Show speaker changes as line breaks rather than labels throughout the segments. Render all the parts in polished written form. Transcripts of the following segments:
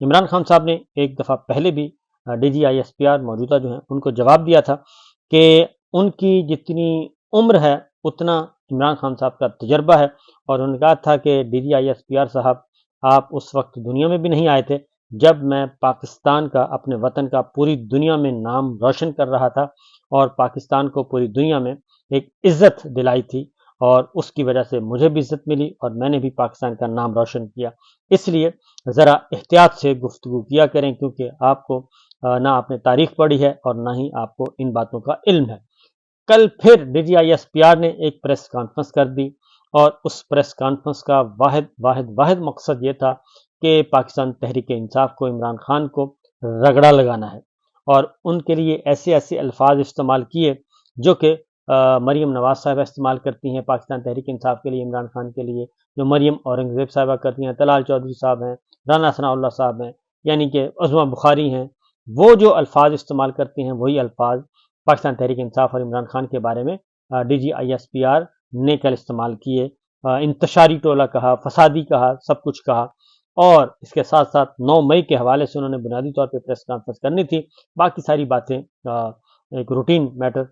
عمران خان صاحب نے ایک دفعہ پہلے بھی D G I S P R موجودہ جو ہیں ان کو جواب دیا تھا کہ ان کی جتنی عمر ہے اتنا عمران خان صاحب کا تجربہ ہے، اور انہوں نے کہا تھا کہ D G I S P R صاحب آپ اس وقت دنیا میں بھی نہیں آئے تھے جب میں پاکستان کا، اپنے وطن کا پوری دنیا میں نام روشن کر رہا تھا، اور پاکستان کو پوری دنیا میں ایک عزت دلائی تھی، اور اس کی وجہ سے مجھے بھی عزت ملی اور میں نے بھی پاکستان کا نام روشن کیا۔ اس لیے ذرا احتیاط سے گفتگو کیا کریں، کیونکہ آپ کو نہ آپ نے تاریخ پڑھی ہے اور نہ ہی آپ کو ان باتوں کا علم ہے۔ کل پھر D G I S P R نے ایک پریس کانفرنس کر دی، اور اس پریس کانفرنس کا واحد مقصد یہ تھا کہ پاکستان تحریک انصاف کو، عمران خان کو رگڑا لگانا ہے، اور ان کے لیے ایسے الفاظ استعمال کیے جو کہ مریم نواز صاحبہ استعمال کرتی ہیں پاکستان تحریک انصاف کے لیے، عمران خان کے لیے، جو مریم اورنگزیب صاحبہ کرتی ہیں، طلال چودھری صاحب ہیں، رانا ثناء اللہ صاحب ہیں، یعنی کہ عظمیٰ بخاری ہیں، وہ جو الفاظ استعمال کرتے ہیں وہی الفاظ پاکستان تحریک انصاف اور عمران خان کے بارے میں D G I S P R نے کل استعمال کیے۔ انتشاری ٹولہ کہا، فسادی کہا، سب کچھ کہا، اور اس کے ساتھ ساتھ 9 مئی کے حوالے سے انہوں نے بنیادی طور پہ پریس کانفرنس کرنی تھی، باقی ساری باتیں ایک روٹین میٹر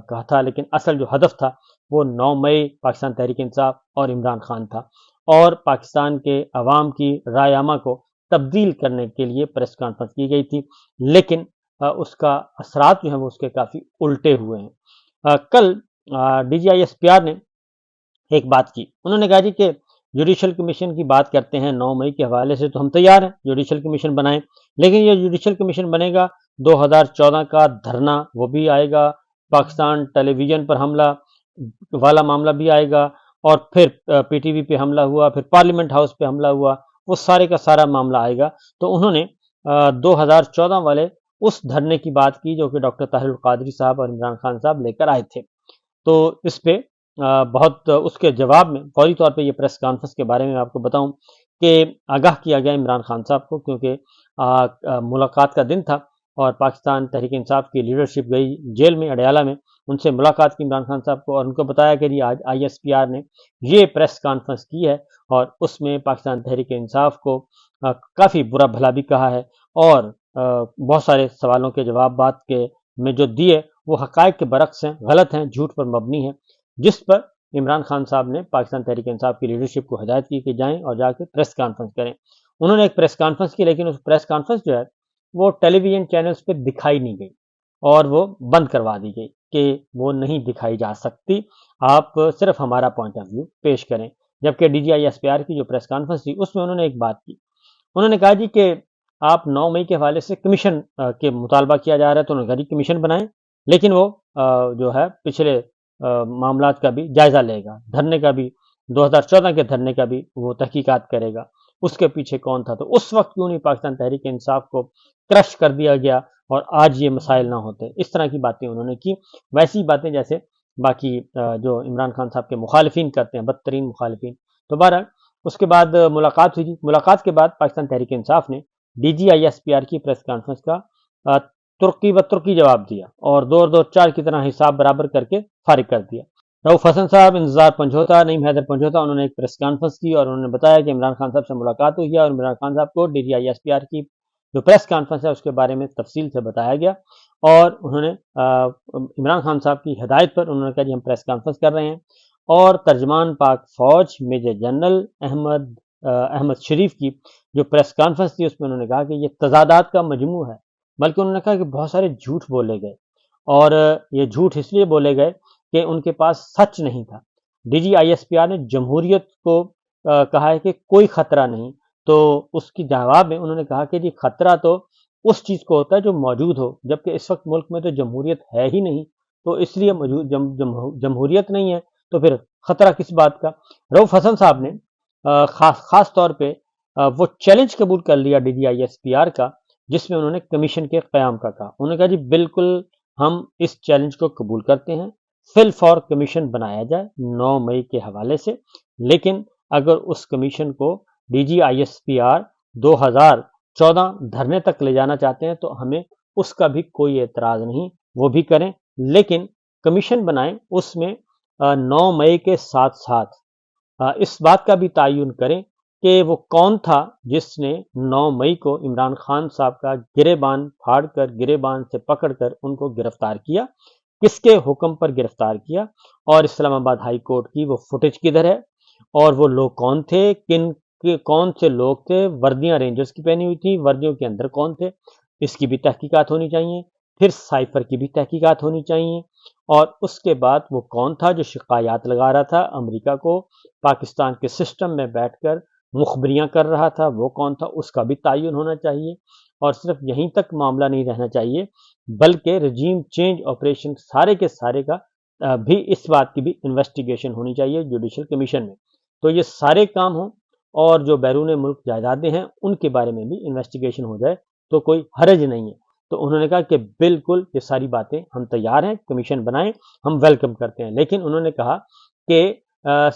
کہا تھا، لیکن اصل جو ہدف تھا وہ 9 مئی پاکستان تحریک انصاف اور عمران خان تھا، اور پاکستان کے عوام کی رائے عامہ کو تبدیل کرنے کے لیے پریس کانفرنس کی گئی تھی، لیکن اس کا اثرات جو ہیں وہ اس کے کافی الٹے ہوئے ہیں۔ کل D G I S P R نے ایک بات کی، انہوں نے کہا جی کہ جوڈیشل کمیشن کی بات کرتے ہیں 9 مئی کے حوالے سے، تو ہم تیار ہیں جوڈیشل کمیشن بنائیں، لیکن یہ جوڈیشل کمیشن بنے گا 2014 کا دھرنا وہ بھی آئے گا، پاکستان ٹیلی ویژن پر حملہ والا معاملہ بھی آئے گا، اور پھر پی ٹی وی پہ حملہ ہوا، پھر پارلیمنٹ ہاؤس پہ حملہ ہوا، وہ سارے کا سارا معاملہ آئے گا۔ تو انہوں نے 2014 والے اس دھرنے کی بات کی جو کہ ڈاکٹر طاہر القادری صاحب اور عمران خان صاحب لے کر آئے تھے۔ تو اس پہ بہت اس کے جواب میں فوری طور پہ یہ پریس کانفرنس کے بارے میں آپ کو بتاؤں کہ آگاہ کیا گیا عمران خان صاحب کو، کیونکہ ملاقات کا دن تھا اور پاکستان تحریک انصاف کی لیڈرشپ گئی جیل میں، اڈیالہ میں، ان سے ملاقات کی عمران خان صاحب کو، اور ان کو بتایا کہ جی آج آئی ایس پی آر نے یہ پریس کانفرنس کی ہے، اور اس میں پاکستان تحریک انصاف کو کافی برا بھلا بھی کہا ہے، اور بہت سارے سوالوں کے جوابات کے میں جو دیے وہ حقائق کے برعکس ہیں، غلط ہیں، جھوٹ پر مبنی ہیں، جس پر عمران خان صاحب نے پاکستان تحریک انصاف کی لیڈرشپ کو ہدایت کی کہ جائیں اور جا کے پریس کانفرنس کریں۔ انہوں نے ایک پریس کانفرنس کی، لیکن اس پریس کانفرنس جو ہے وہ ٹیلی ویژن چینلز پہ دکھائی نہیں گئی، اور وہ بند کروا دی گئی کہ وہ نہیں دکھائی جا سکتی، آپ صرف ہمارا پوائنٹ آف ویو پیش کریں۔ جبکہ D G I S P R کی جو پریس کانفرنس تھی اس میں انہوں نے ایک بات کی، انہوں نے کہا جی کہ آپ 9 مئی کے حوالے سے کمیشن کے مطالبہ کیا جا رہا ہے، تو انہوں نے کہا جی کمیشن بنائیں، لیکن وہ جو ہے پچھلے معاملات کا بھی جائزہ لے گا، دھرنے کا بھی، 2014 کے دھرنے کا بھی وہ تحقیقات کرے گا، اس کے پیچھے کون تھا، تو اس وقت کیوں نہیں پاکستان تحریک انصاف کو کرش کر دیا گیا اور آج یہ مسائل نہ ہوتے۔ اس طرح کی باتیں انہوں نے کی، ویسی باتیں جیسے باقی جو عمران خان صاحب کے مخالفین کرتے ہیں، بدترین مخالفین۔ تو بہرحال اس کے بعد ملاقات ہوئی، ملاقات کے بعد پاکستان تحریک انصاف نے D G I S P R کی پریس کانفرنس کا ترقی بترقی جواب دیا، اور دور دور چار کی طرح حساب برابر کر کے فارغ کر دیا۔ رؤف حسن صاحب، انتظار پنجھوتا، نعیم حیدر پنجھوتا، انہوں نے ایک پریس کانفرنس کی اور انہوں نے بتایا کہ عمران خان صاحب سے ملاقات ہوئی ہے، اور عمران خان صاحب کو D G I S P R کی جو پریس کانفرنس ہے اس کے بارے میں تفصیل سے بتایا گیا، اور انہوں نے عمران خان صاحب کی ہدایت پر انہوں نے کہا جی ہم پریس کانفرنس کر رہے ہیں، اور ترجمان پاک فوج میجر جنرل احمد شریف کی جو پریس کانفرنس تھی اس میں انہوں نے کہا کہ یہ تضادات کا مجموع ہے، بلکہ انہوں نے کہا کہ بہت سارے جھوٹ بولے گئے، اور یہ جھوٹ اس لیے بولے گئے کہ ان کے پاس سچ نہیں تھا۔ D G I S P R نے جمہوریت کو کہا ہے کہ کوئی خطرہ نہیں، تو اس کی جواب میں انہوں نے کہا کہ جی خطرہ تو اس چیز کو ہوتا ہے جو موجود ہو، جبکہ اس وقت ملک میں تو جمہوریت ہے ہی نہیں، تو اس لیے جمہوریت نہیں ہے تو پھر خطرہ کس بات کا۔ رؤف حسن صاحب نے خاص طور پہ وہ چیلنج قبول کر لیا D G I S P R کا، جس میں انہوں نے کمیشن کے قیام کا کہا۔ انہوں نے کہا جی بالکل ہم اس چیلنج کو قبول کرتے ہیں، فی الفور کمیشن بنایا جائے 9 مئی کے حوالے سے، لیکن اگر اس کمیشن کو D G I S P R 2014 دھرنے تک لے جانا چاہتے ہیں تو ہمیں اس کا بھی کوئی اعتراض نہیں، وہ بھی کریں، لیکن کمیشن بنائیں، اس میں 9 مئی کے ساتھ ساتھ اس بات کا بھی تعین کریں کہ وہ کون تھا جس نے 9 مئی کو عمران خان صاحب کا گریبان پھاڑ کر، گریبان سے پکڑ کر ان کو گرفتار کیا، کس کے حکم پر گرفتار کیا، اور اسلام آباد ہائی کورٹ کی وہ فوٹیج کدھر ہے، اور وہ لوگ کون تھے، کون سے لوگ تھے، وردیاں رینجرز کی پہنی ہوئی تھی، وردیوں کے اندر کون تھے، اس کی بھی تحقیقات ہونی چاہیے، پھر سائفر کی بھی تحقیقات ہونی چاہیے، اور اس کے بعد وہ کون تھا جو شکایات لگا رہا تھا امریکہ کو، پاکستان کے سسٹم میں بیٹھ کر مخبریاں کر رہا تھا، وہ کون تھا، اس کا بھی تعین ہونا چاہیے، اور صرف یہیں تک معاملہ نہیں رہنا چاہیے، بلکہ رجیم چینج آپریشن سارے کے سارے کا بھی اس بات کی بھی انویسٹیگیشن ہونی چاہیے جوڈیشل کمیشن میں، تو یہ سارے کام ہوں، اور جو بیرون ملک جائیدادیں ہیں ان کے بارے میں بھی انویسٹیگیشن ہو جائے تو کوئی حرج نہیں ہے۔ تو انہوں نے کہا کہ بالکل یہ ساری باتیں ہم تیار ہیں، کمیشن بنائیں، ہم ویلکم کرتے ہیں، لیکن انہوں نے کہا کہ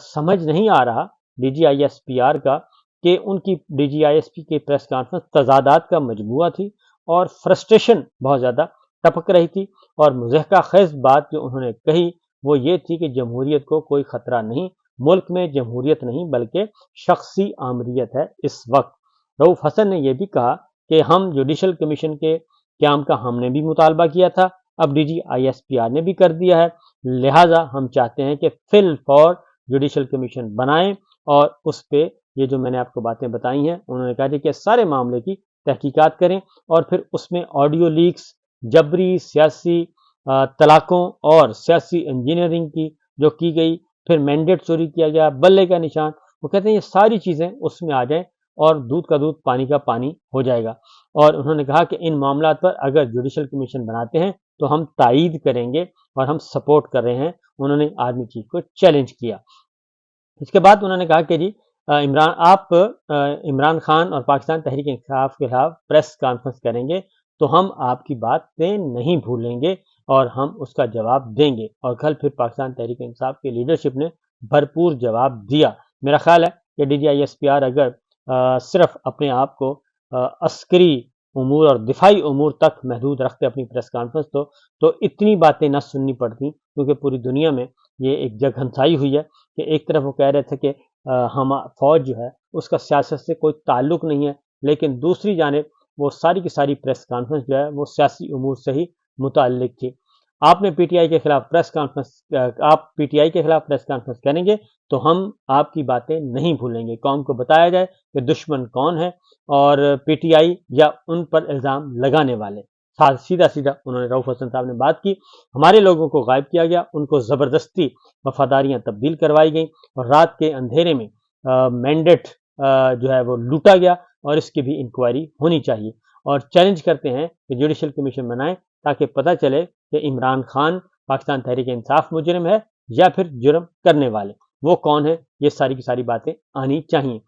سمجھ نہیں آ رہا D G I S P R کا کہ ان کی ڈی جی آئی ایس پی کی پریس کانفرنس تضادات کا مجموعہ تھی، اور فرسٹریشن بہت زیادہ ٹپک رہی تھی، اور مضحکہ خیز بات جو انہوں نے کہی وہ یہ تھی کہ جمہوریت کو کوئی خطرہ نہیں، ملک میں جمہوریت نہیں بلکہ شخصی آمریت ہے اس وقت۔ رؤوف حسن نے یہ بھی کہا کہ ہم جوڈیشل کمیشن کے قیام کا ہم نے بھی مطالبہ کیا تھا، اب D G I S P R نے بھی کر دیا ہے، لہٰذا ہم چاہتے ہیں کہ فی الفور جوڈیشل کمیشن بنائیں، اور اس پہ یہ جو میں نے آپ کو باتیں بتائی ہیں انہوں نے کہا کہ سارے معاملے کی تحقیقات کریں، اور پھر اس میں آڈیو لیکس، جبری سیاسی طلاقوں اور سیاسی انجینئرنگ کی جو کی گئی، پھر مینڈیٹ چوری کیا گیا، بلے کا نشان، وہ کہتے ہیں یہ ساری چیزیں اس میں آ جائیں اور دودھ کا دودھ پانی کا پانی ہو جائے گا، اور انہوں نے کہا کہ ان معاملات پر اگر جوڈیشل کمیشن بناتے ہیں تو ہم تائید کریں گے اور ہم سپورٹ کر رہے ہیں۔ انہوں نے آرمی چیف کو چیلنج کیا۔ اس کے بعد انہوں نے کہا کہ جی آپ عمران خان اور پاکستان تحریک انصاف کے خلاف پریس کانفرنس کریں گے تو ہم آپ کی باتیں نہیں بھولیں گے اور ہم اس کا جواب دیں گے، اور کل پھر پاکستان تحریک انصاف کی لیڈرشپ نے بھرپور جواب دیا۔ میرا خیال ہے کہ D G I S P R اگر صرف اپنے آپ کو عسکری امور اور دفاعی امور تک محدود رکھتے اپنی پریس کانفرنس تو اتنی باتیں نہ سننی پڑتی، کیونکہ پوری دنیا میں یہ ایک جگ ہنسائی ہوئی ہے کہ ایک طرف وہ کہہ رہے تھے کہ ہم فوج جو ہے اس کا سیاست سے کوئی تعلق نہیں ہے، لیکن دوسری جانب وہ ساری کی ساری پریس کانفرنس جو ہے وہ سیاسی امور سے ہی متعلق تھی۔ آپ نے پی ٹی آئی کے خلاف پریس کانفرنس کریں گے تو ہم آپ کی باتیں نہیں بھولیں گے، قوم کو بتایا جائے کہ دشمن کون ہے اور پی ٹی آئی یا ان پر الزام لگانے والے۔ سیدھا انہوں نے رؤوف حسن صاحب نے بات کی، ہمارے لوگوں کو غائب کیا گیا، ان کو زبردستی وفاداریاں تبدیل کروائی گئیں، اور رات کے اندھیرے میں مینڈیٹ جو ہے وہ لوٹا گیا، اور اس کی بھی انکوائری ہونی چاہیے، اور چیلنج کرتے ہیں کہ جوڈیشل کمیشن بنائیں تاکہ پتہ چلے کہ عمران خان پاکستان تحریک انصاف مجرم ہے یا پھر جرم کرنے والے وہ کون ہیں، یہ ساری کی ساری باتیں آنی چاہیے۔